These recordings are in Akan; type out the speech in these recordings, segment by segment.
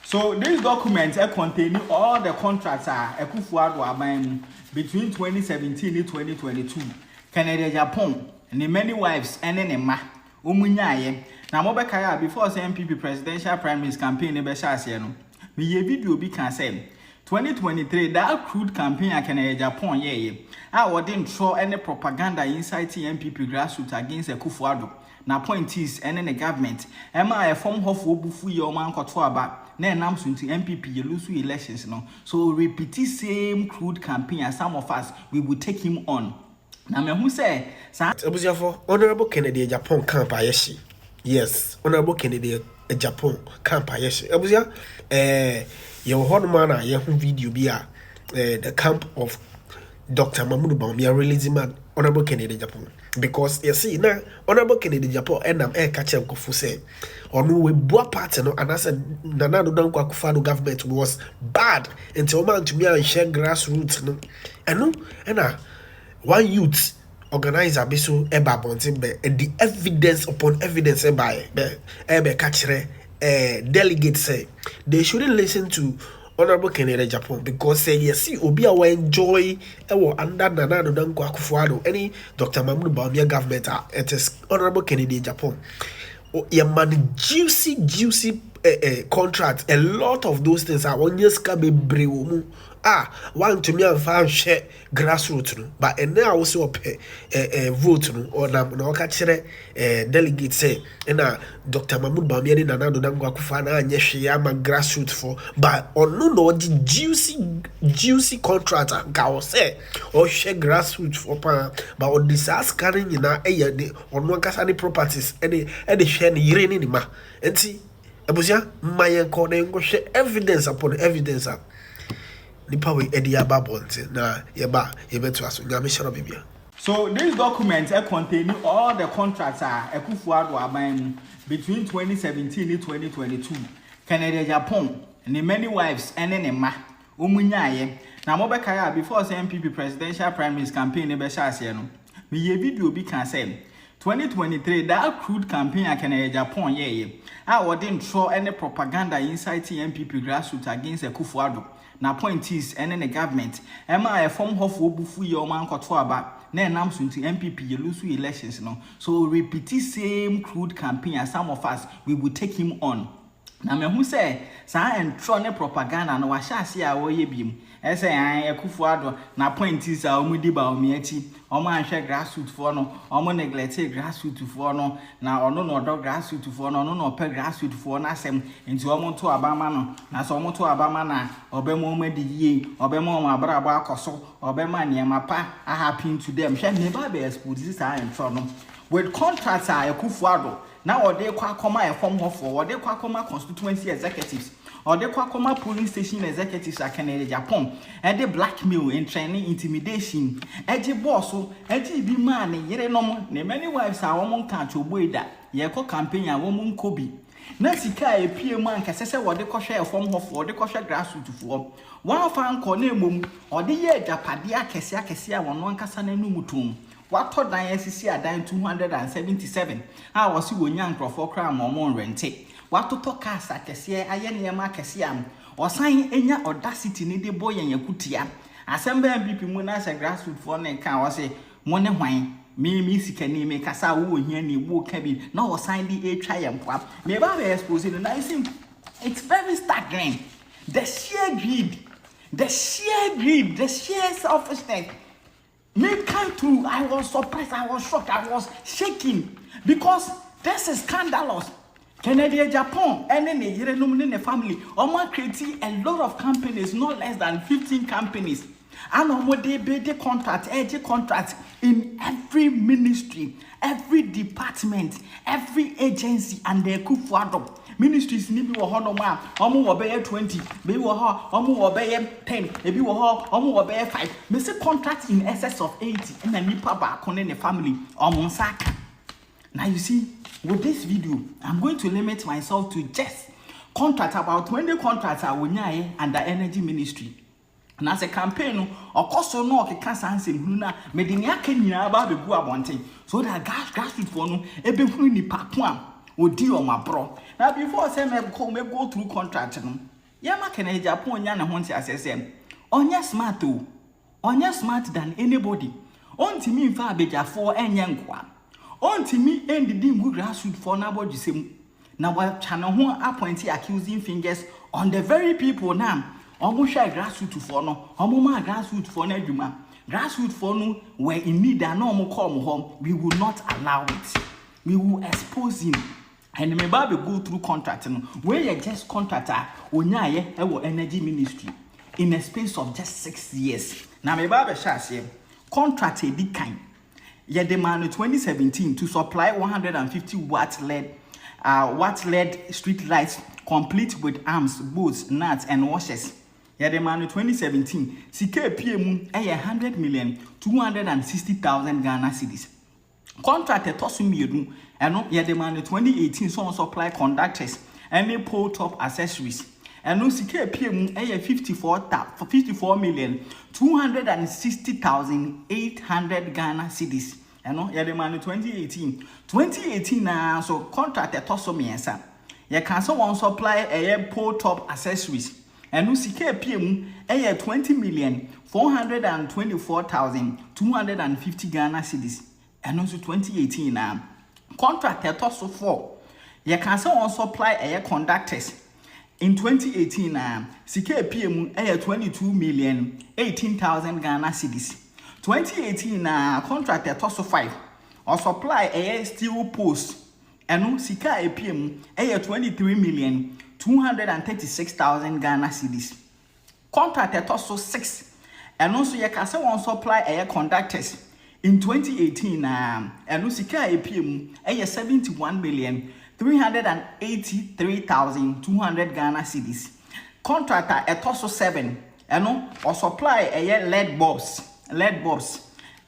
So these documents contain all the contracts Akufo-Addo between 2017 and 2022. Canada, Japan, and many wives and then ma umunyaye. Now mobekaya before the MPP presidential primaries campaign no. Me video be can say 2023 that crude campaign at Canada, Japan I didn't throw any propaganda inside the MPP grassroots against Akufo-Addo. Na point is the government a form of obufu ye oman koto aba na enam so nti MPP ye lose elections no, so repeat same crude campaign as some of us we will take him on. Na me hu say Abusiafo Honorable Kennedy Japan camp ayeshi. Yes, Honorable Kennedy Japan camp ayeshi. Abusia ye ho man a ye hu video bi a the camp of Dr. Mahmoud Bawumia releasing man Honorable Kennedy Japan. Because you see now Honorable Kennedy Japan catch him kofu say onu we boa party no, and I said Nana Addo Akufo-Addo government was bad until man to me and share grassroots no, and one youth organizer biso eba bontin be the evidence upon evidence be catch delegates say they shouldn't listen to Honorable Kennedy Japan because say yes obi a enjoy under Nana Addo Akufo-Addo any Dr. Mahmoud Bawumia government it is Honorable Kennedy Japan. Man juicy contract, a lot of those things are one year be brew one to me and found share grassroots no, but and now also vote no or no catch delegate say and Dr. Mahmoud Bawumia and Nana Addo Akufo-Addo and yes grassroots for but on no the juicy contract and say or share grassroots for but on this ask carrying you know on one cast any properties any share ni ni ma and see abusia my corner share evidence upon evidence nipa we ediaba bonte na yeba yebetu aso nyame shoro bibia. So these documents contain all the contracts Akufo-Addo between 2017 and 2022. Canada, Japan, and many wives and then ma umunyaye. Na mobekaya before the MPP presidential primaries campaign no. Me video be can say 2023 that crude campaign at Canada, Japan I didn't throw any propaganda inside the MPP grassroots against Akufo-Addo. Na point is the government a form of obufu ye oman koto aba na enam so nti MPP ye lose elections no, so repeat same crude campaign as some of us we will take him on. Na me hu say sa entro ne propaganda no wa sha ase a wo ye biem say Akufo-Addo na point is a omudi ba omiachi omo anhwe grassroots for no omo neglect grassroots for no na ono no do grassroots for no ono no pe grassroots for na asem nti omo to abama no na so omo to abama na obema omadi yie obema omo abrabo akoso obema niema pa happen to them hwe ne ba be expose this entro no with contracts Akufo-Addo now or they kwakoma a form of or they kwakoma constituency executives or they kwakoma polling station executives at Canada, Japan, and they blackmail and training intimidation. Eji boss, eji be man, yere no many wives are woman can't obey that. Yeko campaign a woman kobi. Nasika a PM man can say what they call share a form of or they call share grassroots for. One fan call name or the year Japadia Kesia one casane numutum. What thought SCC are dying 277? I was you young for crime or more rented. What to talk as at Kessia, Ayaniama Kessiam, or sign any audacity need the boy and Yakutia. Asem BP Munas a grassroots for and can was a money wine. Me can make a saw here ni wo cabin, no sign the a triumph. Maybe I expose it and I think it's very staggering. The sheer greed, the sheer selfishness. Me came through, I was surprised, I was shocked, I was shaking because this is scandalous. Canada, Japan, and then the family, Oman creating a lot of companies, not less than 15 companies. And they contract in every ministry, every department, every agency, and the Akufo-Addo ministries ni bi wo ho no ma omo wo be 20 be wo ho omo wo be 10 e bi wo ho omo wo be 5 me say contract in excess of 80 and na nipa ba ko ne family omo nsaka. Now you see with this video I'm going to limit myself to just contract about 20 contracts are wonyae under energy ministry. Na se campaign no okoso no okeka sanse hunu na medini aka nyina ba begu abonten so that grassroots for no ebe hunu nipa ko a odi o mabro. Now before say me go through contract no Yama Kennedy Japan yana honti asesem. Onya smart o. Onya smart than anybody. Onti mi mfa abeja for enye nkwa. Onti mi endidi ngu grassroots for na bodisem. Na wa channel ho appointee accusing fingers on the very people now. Omo hwa grassroots for no. Omo ma grassroots for na adwuma. Grassroots for no were in need and no more come home. We will not allow it. We will expose him. And me baby go through contract no. Where you just contractor onyaye ewo energy ministry in a space of just 6 years. Now me baby share contract a big kind. Ye demand 2017 to supply 150 watt LED street lights complete with arms, bolts, nuts and washers. Ye demand 2017 sika PM 100 million 260,000 Ghana cedis. Contract tosumiedun eno ye demand 2018 so supply conductors and pole top accessories. Eno sika PM 54 million 260,800 Ghana cedis. Eno ye demand 2018 na so contract tosumiensa. Ye can so one supply pole top accessories. Eno sika PM 20 million 424,250 Ghana cedis. And also 2018 now. Contract also 4. You can say on supply air conductors. In 2018 now, CK PM 22 million 18,000 Ghana cedis. 2018 now, contract also 5. Or supply air steel posts. And CK PM 23 million 236,000 Ghana cedis. Contract also 6. And also you can say on supply air conductors. In 2018, Anusika APM 71 million 383,200 Ghana cedis. Contractor at also 7, or supply a LED bulbs.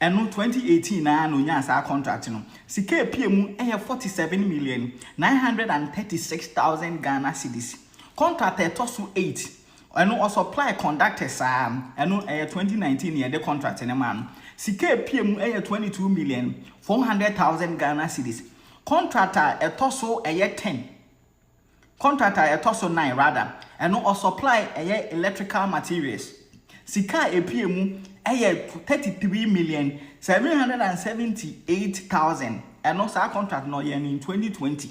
And 2018 no nyasa contract no. Sika APM 47 million 936,000 Ghana cedis. Contractor at also 8. Or supply conductors 2019 year the contract in a man. Sika PM 22 million 400,000 Ghana cedis. Contractor etoso 10. Contractor etoso 9 rather. And no supply electrical materials. Sika PM 33 million 778,000. And also our contract no in 2020.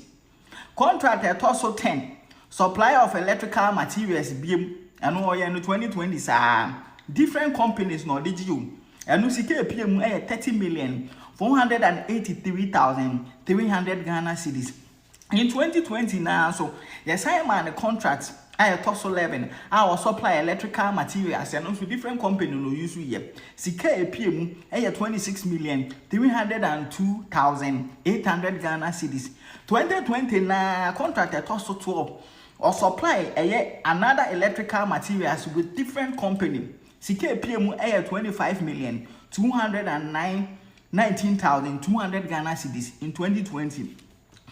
Contract etoso 10. Supply of electrical materials BM and no in 2020 different companies no did you. And no CK PM 30 million 483,300 Ghana cedis. In 2020 now, so yes, I am on a contract. I toss 11. I will supply electrical materials and also different company no use here. CK PM 26 million 302,800 Ghana cedis. 2020 na contract I toss 12 or supply another electrical materials with different company. CK PM 25 million 219,200 Ghana cedis in 2020.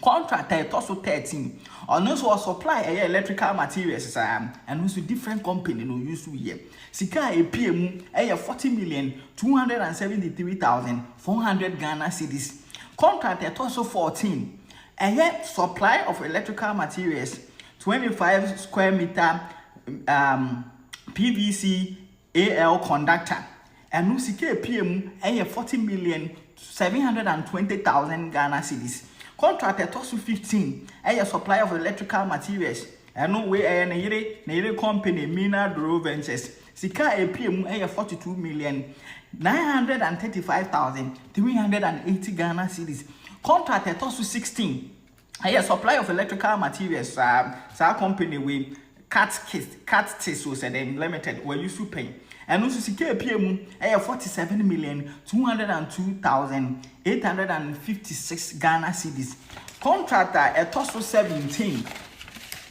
Contract also 13. On also supply electrical materials and also different company no use here. Sika PM 40 million 273,400 Ghana cedis. Contract also 14. Supply of electrical materials 25 square meter PVC AL conductor. And no CK PM 40 million 720,000 Ghana cedis. Contract also 15. Supply of electrical materials. And no way na company Mina Dro Ventures. Sika PM 42 million 935,380 Ghana cedis. Contract also 16. Supply of electrical materials. Company we cat test was limited where you should pay. And also CK PM 47 million 202,856 Ghana cedis. Contractor at also 17.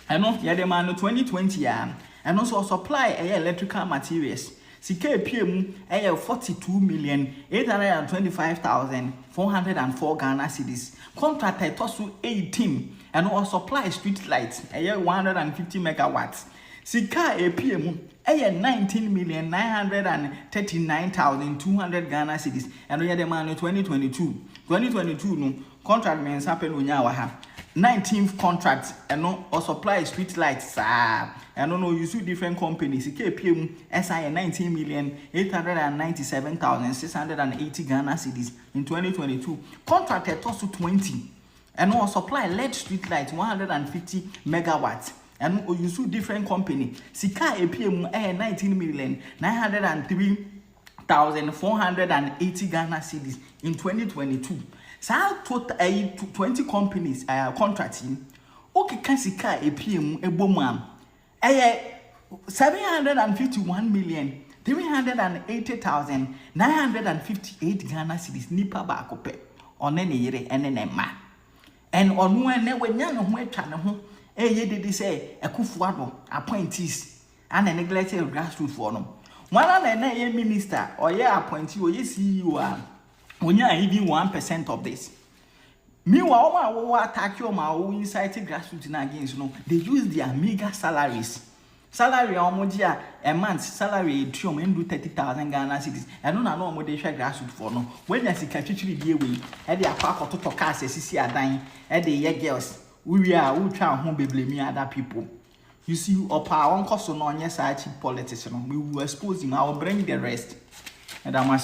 And no demand 2020 and also supply electrical materials. CK PM 42 million 825,404 Ghana cedis. Contractor at also 18 and also supply street lights 150 megawatts. Sika APM 19 million 939,200 Ghana cedis. And we had the man 2022 no contract means happen unya wa ha. 19th contract or supply street lights you see different companies KPM SI 19,897,680 Ghana cedis in 2022 contract at also 20 or supply LED street lights 150 megawatts you see different company Sika APM 19,903,480 Ghana cedis in 2022. So total 20 companies contracting. Okay, can sika APM ebomam. 752,380,958 Ghana cedis nipa ba kope. One ne yere ene ne ma. And on one ne wenya no ho atwa ne ho. Ye did say Akufo-Addo appointees and a neglected grassroots for them. One and a minister or appointee or CEO when you are even 1% of this. Meanwhile, who attack you incited grassroots against they use their meager salaries. Salary almost a month salary do 30,000 Ghana cedis. And no more they share grassroots for no. When you see actually be away, at the park to talk as CC are dying at the year girls. We try home be blaming other people. You see, up our own cost on your side politics. We will expose him. I will bring the rest. And I'm